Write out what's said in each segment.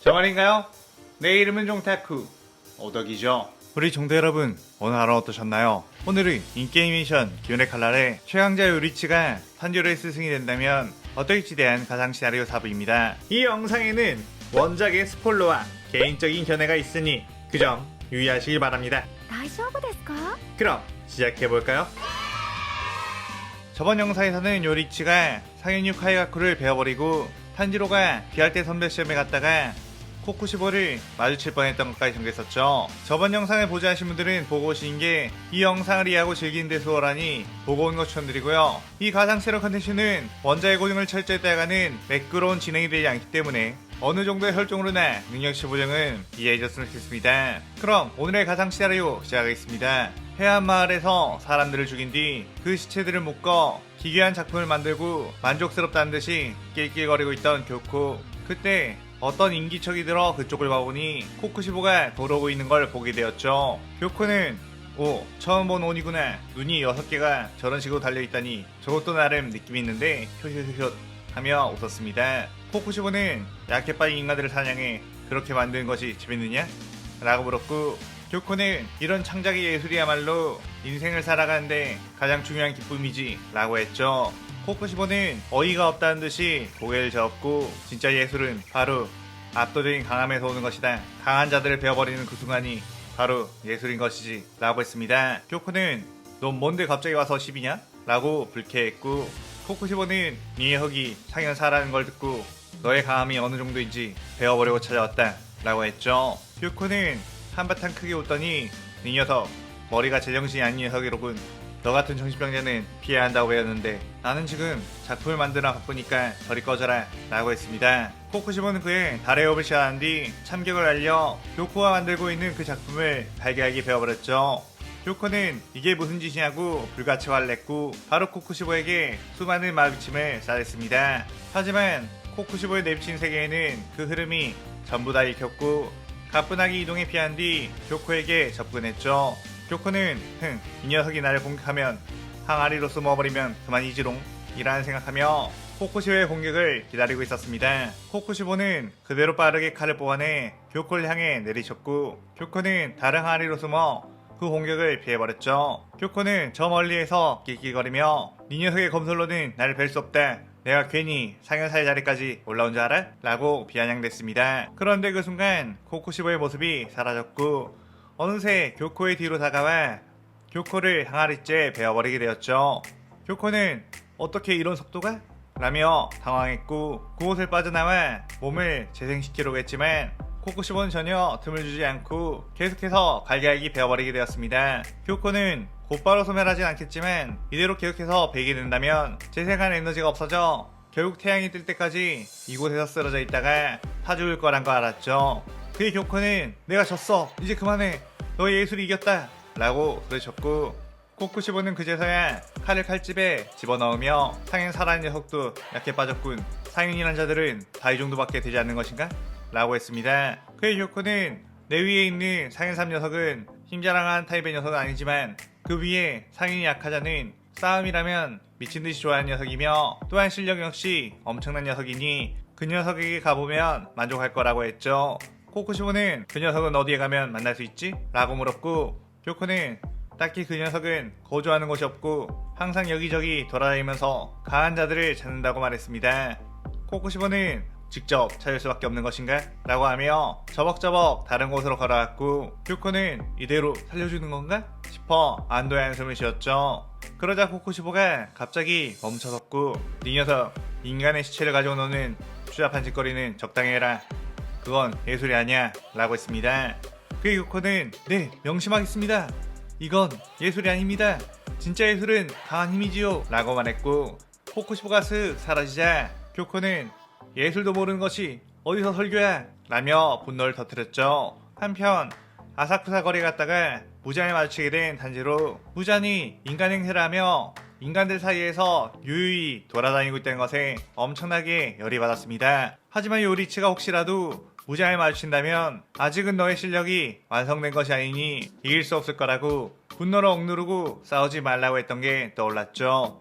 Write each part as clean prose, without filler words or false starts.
저 말인가요? 내 이름은 종타쿠 오덕이죠. 우리 종대 여러분, 오늘 하루 어떠셨나요? 오늘은 인게이메이션 기운의 칼날의 최강자 요리치가 탄조로의 스승이 된다면 어떨지 대한 가상 시나리오 4부입니다. 이 영상에는 원작의 스포일러와 개인적인 견해가 있으니 그 점 유의하시기 바랍니다. 大丈夫ですか? 그럼 시작해볼까요? 저번 영상에서는 요리치가 상현유 카이가쿠를 베어버리고 탄지로가 비할때 선별 시험에 갔다가 코쿠시보를 마주칠 뻔했던 것까지 전개했었죠. 저번 영상을 보지 않으신 분들은 보고 오신 게 이 영상을 이해하고 즐기는 데 수월하니 보고 온 거 추천드리고요. 이 가상 세력 컨텐츠는 원작의 고증을 철저히 따라가는 매끄러운 진행이 되지 않기 때문에 어느 정도의 혈종으로나 능력치 보정은 이해해줬으면 좋겠습니다. 그럼 오늘의 가상 시나리오 시작하겠습니다. 해안 마을에서 사람들을 죽인 뒤 그 시체들을 묶어 기괴한 작품을 만들고 만족스럽다는 듯이 낄낄거리고 있던 교코. 그때 어떤 인기척이 들어 그쪽을 봐보니 코쿠시보가 돌아오고 있는 걸 보게 되었죠. 교코는 오, 처음 본 온이구나. 눈이 6개가 저런 식으로 달려있다니 저것도 나름 느낌이 있는데 효효효효 하며 웃었습니다. 코쿠시보는 약해 빠진 인간들을 사냥해 그렇게 만드는 것이 재밌느냐? 라고 물었고, 교코는 이런 창작의 예술이야말로 인생을 살아가는데 가장 중요한 기쁨이지 라고 했죠. 코쿠시보는 어이가 없다는 듯이 고개를 저었고, 진짜 예술은 바로 압도적인 강함에서 오는 것이다. 강한 자들을 베어버리는 그 순간이 바로 예술인 것이지 라고 했습니다. 교코는 넌 뭔데 갑자기 와서 시비냐? 라고 불쾌했고, 코쿠시보는 네 혁이 상현사라는 걸 듣고 너의 강함이 어느 정도인지 배워보려고 찾아왔다 라고 했죠. 교코는 한바탕 크게 웃더니 네 녀석 머리가 제정신이 아닌 녀석이로군. 너 같은 정신병자는 피해야 한다고 배웠는데 나는 지금 작품을 만드느라 바쁘니까 저리 꺼져라 라고 했습니다. 코쿠시보는 그의 달의 호흡을 시작한 뒤 참격을 알려 교코가 만들고 있는 그 작품을 달걀게 베어버렸죠. 교코는 이게 무슨 짓이냐고 불같이 화를 냈고 바로 코쿠시보에게 수많은 마비침을 쏴댔습니다. 하지만 코쿠시보의 내비친 세계에는 그 흐름이 전부 다 읽혔고 가뿐하게 이동해 피한 뒤 교코에게 접근했죠. 교코는 이 녀석이 나를 공격하면 항아리로 숨어버리면 그만이지롱 이라는 생각하며 코쿠시보의 공격을 기다리고 있었습니다. 코쿠시보는 그대로 빠르게 칼을 뽑아내 교코를 향해 내리쳤고, 교코는 다른 항아리로 숨어 그 공격을 피해버렸죠. 교코는 저 멀리에서 낄낄거리며 이 녀석의 검술로는 나를 뵐 수 없다. 내가 괜히 상현사의 자리까지 올라온 줄 알아? 라고 비아냥댔습니다. 그런데 그 순간 코쿠시보의 모습이 사라졌고 어느새 교코의 뒤로 다가와 교코를 항아리째 베어버리게 되었죠. 교코는 어떻게 이런 속도가? 라며 당황했고 그곳을 빠져나와 몸을 재생시키려고 했지만 코쿠시보는 전혀 틈을 주지 않고 계속해서 갈기갈기 베어버리게 되었습니다. 교코는 곧바로 소멸하진 않겠지만 이대로 계속해서 베게 된다면 재생한 에너지가 없어져 결국 태양이 뜰 때까지 이곳에서 쓰러져 있다가 타 죽을 거란 거 알았죠. 그의 교코는 내가 졌어. 이제 그만해. 너의 예술이 이겼다. 라고 소리쳤고 코쿠시보는 그제서야 칼을 칼집에 집어넣으며 상현 살아있는 녀석도 약해 빠졌군. 상현이란 자들은 다 이 정도밖에 되지 않는 것인가? 라고 했습니다. 그의 교코는 내 위에 있는 상현3 녀석은 힘자랑한 타입의 녀석은 아니지만 그 위에 상현이 약하자는 싸움이라면 미친듯이 좋아하는 녀석이며 또한 실력 역시 엄청난 녀석이니 그 녀석에게 가보면 만족할 거라고 했죠. 코쿠시보는 그 녀석은 어디에 가면 만날 수 있지? 라고 물었고 교코는 딱히 그 녀석은 거주하는 곳이 없고 항상 여기저기 돌아다니면서 강한 자들을 찾는다고 말했습니다. 코쿠시보는 직접 찾을 수밖에 없는 것인가? 라고 하며 저벅저벅 다른 곳으로 걸어갔고 교코는 이대로 살려주는 건가? 싶어 안도의 한숨을 쉬었죠. 그러자 코쿠시보가 갑자기 멈춰섰고 네 녀석 인간의 시체를 가지고 노는 추잡한 짓거리는 적당히 해라. 그건 예술이 아니야 라고 했습니다. 그의 교코는 네 명심하겠습니다. 이건 예술이 아닙니다. 진짜 예술은 강한 힘이지요 라고 말했고 코쿠시보가 슥 사라지자 교코는 예술도 모르는 것이 어디서 설교야 라며 분노를 터뜨렸죠. 한편 아사쿠사 거리에 갔다가 무잔을 마주치게 된 단지로 무잔이 인간 행세를 하며 인간들 사이에서 유유히 돌아다니고 있다는 것에 엄청나게 열이 받았습니다. 하지만 요리치가 혹시라도 무장을 마주친다면 아직은 너의 실력이 완성된 것이 아니니 이길 수 없을 거라고 분노를 억누르고 싸우지 말라고 했던 게 떠올랐죠.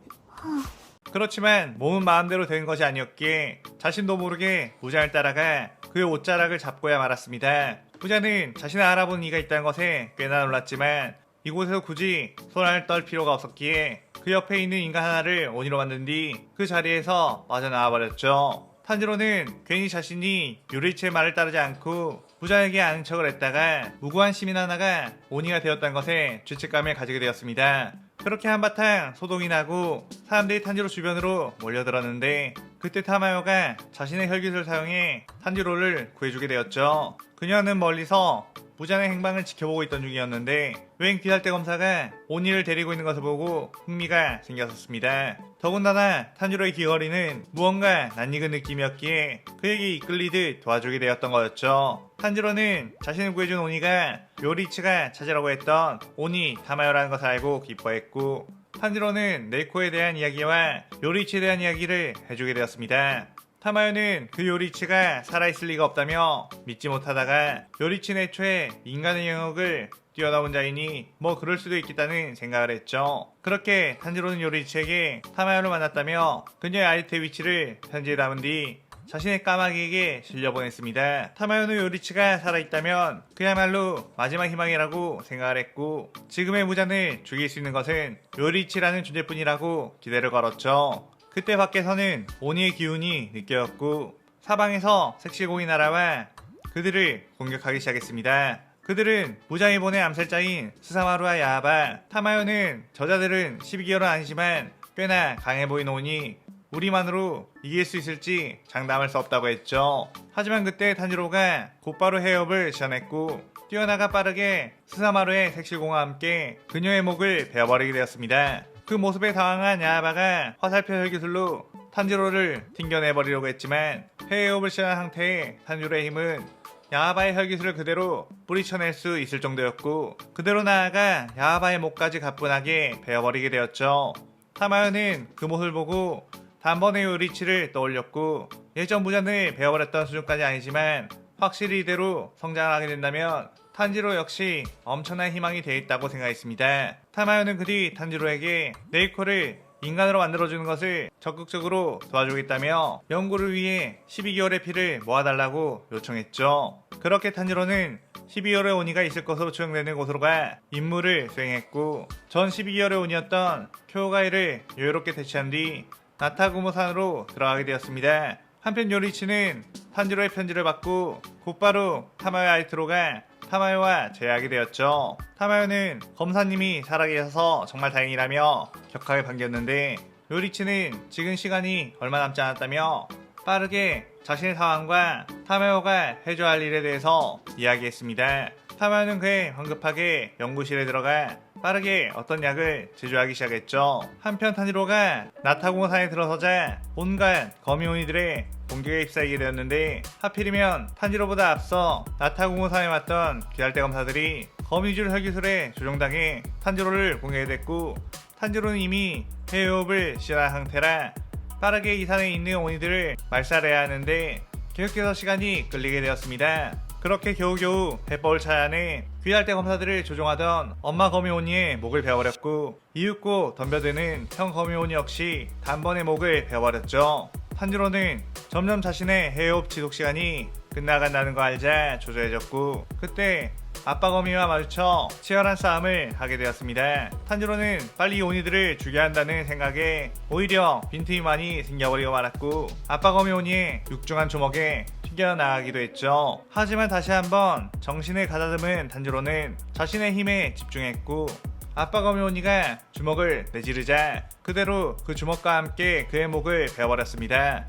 그렇지만 몸은 마음대로 되는 것이 아니었기에 자신도 모르게 무장을 따라가 그 그의 옷자락을 잡고야 말았습니다. 부자는 자신을 알아본 이가 있다는 것에 꽤나 놀랐지만 이곳에서 굳이 손을 떨 필요가 없었기에 그 옆에 있는 인간 하나를 오니로 만든 뒤 그 자리에서 빠져나와버렸죠. 탄지로는 괜히 자신이 요리치의 말을 따르지 않고 부자에게 아는 척을 했다가 무고한 시민 하나가 오니가 되었다는 것에 죄책감을 가지게 되었습니다. 그렇게 한바탕 소동이 나고 사람들이 탄지로 주변으로 몰려들었는데 그때 타마요가 자신의 혈기술을 사용해 탄지로를 구해주게 되었죠. 그녀는 멀리서 부자의 행방을 지켜보고 있던 중이었는데 웬 귀할대 검사가 오니를 데리고 있는 것을 보고 흥미가 생겼었습니다. 더군다나 탄지로의 귀걸이는 무언가 낯익은 느낌이었기에 그에게 이끌리듯 도와주게 되었던 거였죠. 탄지로는 자신을 구해준 오니가 요리치가 찾으라고 했던 오니 타마요라는 것을 알고 기뻐했고 탄지로는 네코에 대한 이야기와 요리치에 대한 이야기를 해주게 되었습니다. 타마요는 그 요리치가 살아있을 리가 없다며 믿지 못하다가 요리치는 애초에 인간의 영역을 뛰어넘은 자이니 뭐 그럴 수도 있겠다는 생각을 했죠. 그렇게 탄지로는 요리치에게 타마요를 만났다며 그녀의 아이템 위치를 편지에 담은 뒤 자신의 까마귀에게 실려보냈습니다. 타마요는 요리치가 살아있다면 그야말로 마지막 희망이라고 생각을 했고 지금의 무잔을 죽일 수 있는 것은 요리치라는 존재뿐이라고 기대를 걸었죠. 그때 밖에서는 오니의 기운이 느껴졌고 사방에서 색시공이 날아와 그들을 공격하기 시작했습니다. 그들은 무장이 보낸 암살자인 스사마루와 야하바, 타마요는 저자들은 12개월은 아니지만 꽤나 강해 보이는 오니 우리만으로 이길 수 있을지 장담할 수 없다고 했죠. 하지만 그때 탄지로가 곧바로 해협을 시전했고 뛰어나가 빠르게 스사마루의 색시공과 함께 그녀의 목을 베어버리게 되었습니다. 그 모습에 당황한 야하바가 화살표 혈기술로 탄지로를 튕겨내버리려고 했지만 해협을 시전한 상태의 탄지로의 힘은 야하바의 혈기술을 그대로 뿌리쳐낼 수 있을 정도였고 그대로 나아가 야하바의 목까지 가뿐하게 베어버리게 되었죠. 타마요는 그 모습을 보고 단번에 요리치를 떠올렸고 예전 무잔을 베어버렸던 수준까지 아니지만 확실히 이대로 성장을 하게 된다면 탄지로 역시 엄청난 희망이 되어 있다고 생각했습니다. 타마요는 그 뒤 탄지로에게 네이코를 인간으로 만들어주는 것을 적극적으로 도와주겠다며 연구를 위해 12개월의 피를 모아달라고 요청했죠. 그렇게 탄지로는 12개월의 오니가 있을 것으로 추정되는 곳으로 가 임무를 수행했고 전 12개월의 오니였던 쿄가이를 여유롭게 대치한 뒤 나타구모산으로 들어가게 되었습니다. 한편 요리치는 탄지로의 편지를 받고 곧바로 타마요 아이트로가 타마요와 재회하게 되었죠. 타마요는 검사님이 살아계셔서 정말 다행이라며 격하게 반겼는데 요리치는 지금 시간이 얼마 남지 않았다며 빠르게 자신의 상황과 타마요가 해줘야 할 일에 대해서 이야기했습니다. 타마요는 그에 황급하게 연구실에 들어가 빠르게 어떤 약을 제조하기 시작했죠. 한편 탄지로가 나타공사에 들어서자 온갖 거미호니들의 공격에 휩싸이게 되었는데 하필이면 탄지로보다 앞서 나타공사에 왔던 귀할대 검사들이 거미줄 혈기술에 조종당해 탄지로를 공격하게 됐고 탄지로는 이미 해협을 시전한 상태라 빠르게 이 산에 있는 오니들을 말살해야 하는데 계속해서 시간이 끌리게 되었습니다. 그렇게 겨우겨우 해법을 찾아내 귀할대 검사들을 조종하던 엄마 거미오니의 목을 베어버렸고 이윽고 덤벼드는 형 거미오니 역시 단번에 목을 베어버렸죠. 탄지로는 점점 자신의 해협 지속 시간이 끝나간다는 거 알자 조조해졌고 그때 아빠 거미와 마주쳐 치열한 싸움을 하게 되었습니다. 탄지로는 빨리 오니들을 죽여야 한다는 생각에 오히려 빈틈이 많이 생겨버리고 말았고 아빠 거미 오니의 육중한 주먹에 튀겨나가기도 했죠. 하지만 다시 한번 정신을 가다듬은 탄지로는 자신의 힘에 집중했고 아빠 거미 오니가 주먹을 내지르자 그대로 그 주먹과 함께 그의 목을 베어버렸습니다.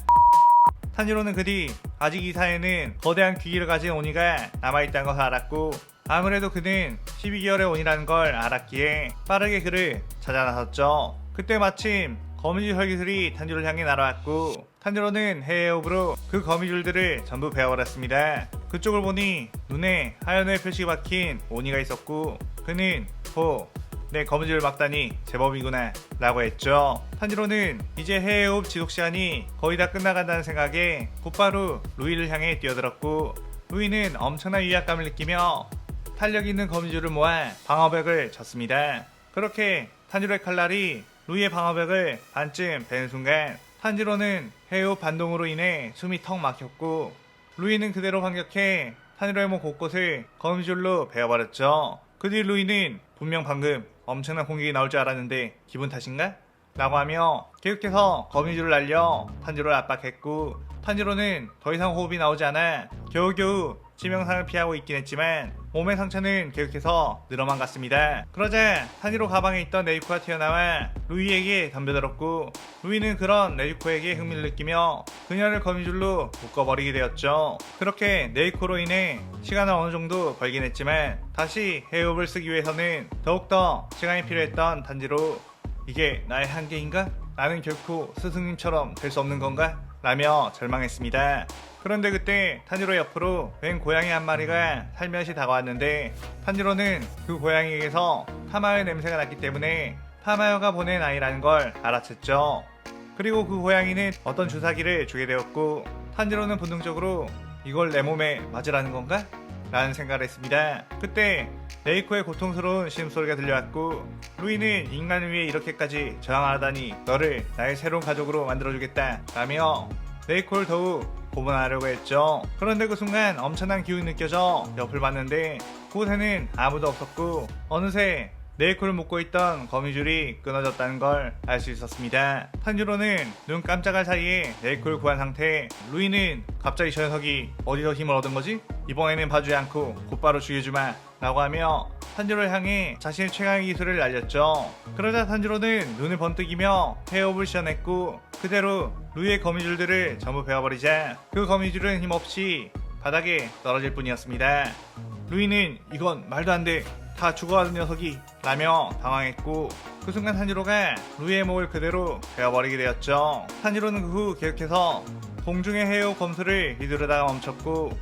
탄지로는 그 뒤 아직 이 사회는 거대한 귀기를 가진 오니가 남아있다는 것을 알았고 아무래도 그는 12개월의 온이라는 걸 알았기에 빠르게 그를 찾아 나섰죠. 그때 마침 거미줄 혈기술이 탄지로를 향해 날아왔고 탄지로는 해협으로 그 거미줄들을 전부 베어버렸습니다. 그쪽을 보니 눈에 하얀의 표시가 박힌 오니가 있었고 그는 내 거미줄을 막다니 제법이구나 라고 했죠. 탄지로는 이제 해협 지속시간이 거의 다 끝나간다는 생각에 곧바로 루이를 향해 뛰어들었고 루이는 엄청난 위압감을 느끼며 탄력 있는 거미줄을 모아 방어벽을 쳤습니다. 그렇게 탄지로의 칼날이 루이의 방어벽을 반쯤 베는 순간 탄지로는 해협 반동으로 인해 숨이 턱 막혔고 루이는 그대로 반격해 탄지로의 몸 곳곳을 거미줄로 베어버렸죠. 그 뒤 루이는 분명 방금 엄청난 공격이 나올 줄 알았는데 기분 탓인가? 라고 하며 계속해서 거미줄을 날려 탄지로를 압박했고, 탄지로는 더 이상 호흡이 나오지 않아 겨우겨우 치명상을 피하고 있긴 했지만 몸의 상처는 계속해서 늘어만 갔습니다. 그러자 탄지로 가방에 있던 네이코가 튀어나와 루이에게 덤벼들었고, 루이는 그런 네이코에게 흥미를 느끼며 그녀를 거미줄로 묶어버리게 되었죠. 그렇게 네이코로 인해 시간을 어느 정도 벌긴 했지만 다시 헤어업을 쓰기 위해서는 더욱더 시간이 필요했던 탄지로, 이게 나의 한계인가? 나는 결코 스승님처럼 될 수 없는 건가? 라며 절망했습니다. 그런데 그때 탄지로 옆으로 웬 고양이 한 마리가 살며시 다가왔는데, 탄지로는 그 고양이에게서 파마요의 냄새가 났기 때문에 파마요가 보낸 아이라는 걸 알아챘죠. 그리고 그 고양이는 어떤 주사기를 주게 되었고, 탄지로는 본능적으로 이걸 내 몸에 맞으라는 건가? 라는 생각을 했습니다. 그때 네이코의 고통스러운 신음소리가 들려왔고, 루이는 인간을 위해 이렇게까지 저항하다니 너를 나의 새로운 가족으로 만들어주겠다 라며 네이코를 더욱 고문하려고 했죠. 그런데 그 순간 엄청난 기운이 느껴져 옆을 봤는데 그곳에는 아무도 없었고, 어느새 네이코를 묶고 있던 거미줄이 끊어졌다는 걸 알 수 있었습니다. 탄지로는 눈 깜짝할 사이에 네이코를 구한 상태. 루이는 갑자기 저 녀석이 어디서 힘을 얻은 거지? 이번에는 봐주지 않고 곧바로 죽여주마 라고 하며 탄지로를 향해 자신의 최강의 기술을 알렸죠. 그러자 탄지로는 눈을 번뜩이며 헤어업을 시전했고, 그대로 루이의 거미줄들을 전부 베어버리자 그 거미줄은 힘없이 바닥에 떨어질 뿐이었습니다. 루이는 이건 말도 안 돼, 다 죽어가는 녀석이 라며 당황했고, 그 순간 탄지로가 루이의 목을 그대로 베어버리게 되었죠. 탄지로는 그 후 계속해서 공중의 헤어업 검수를 휘두르다가 멈췄고,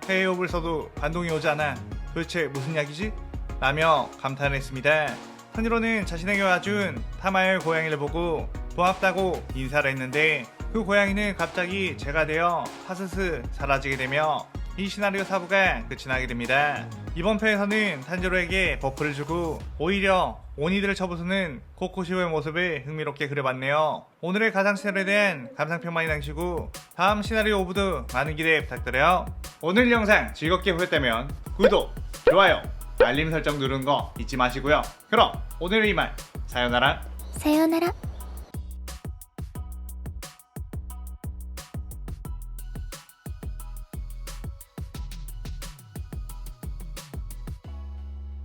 헤어업을 써도 반동이 오지 않아 도대체 무슨 약이지? 라며 감탄을 했습니다. 탄지로는 자신에게 와준 타마의 고양이를 보고 고맙다고 인사를 했는데, 그 고양이는 갑자기 재가 되어 하스스 사라지게 되며 이 시나리오 4부가 끝이 나게 됩니다. 이번 편에서는 탄지로에게 버프를 주고 오히려 오니들을 쳐부수는 코코시오의 모습을 흥미롭게 그려봤네요. 오늘의 가상 시나리오에 대한 감상평 많이 남기시고 다음 시나리오 5부도 많은 기대 부탁드려요. 오늘 영상 즐겁게 보셨다면 구독, 좋아요, 알림 설정 누르는 거 잊지 마시고요. 그럼 오늘은 이만, 사요나라.さようなら。